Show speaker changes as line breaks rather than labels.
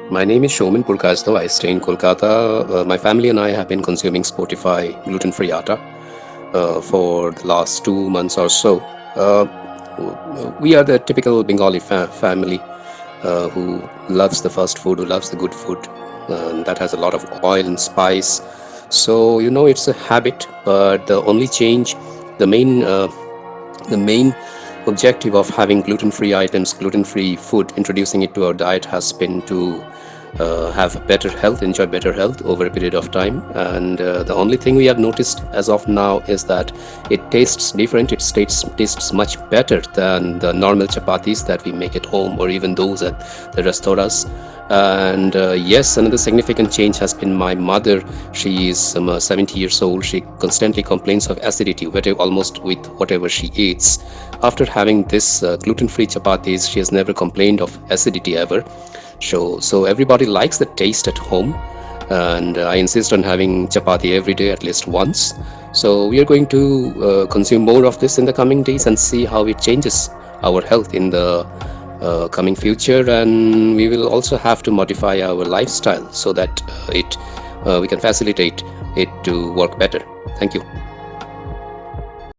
My name is Soumen Purkayastha. I stay in Kolkata. My family and I have been consuming Sportify gluten-free atta for the last 2 months or so. We are the typical Bengali family who loves the fast food, who loves the good food that has a lot of oil and spice. So it's a habit, but the only change, the main the main objective of having gluten-free items, gluten-free food, introducing it to our diet has been to have better health, enjoy better health over a period of time. And the only thing we have noticed as of now is that it tastes different. It tastes much better than the normal chapatis that we make at home or even those at the restaurants. And yes, another significant change has been my mother. She is 70 years old. She constantly complains of acidity, almost with whatever she eats. After having this gluten-free chapatis, she has never complained of acidity ever. So everybody likes the taste at home, and I insist on having chapati every day at least once. So we are going to consume more of this in the coming days and see how it changes our health in the coming future. And we will also have to modify our lifestyle so that it we can facilitate it to work better. Thank you.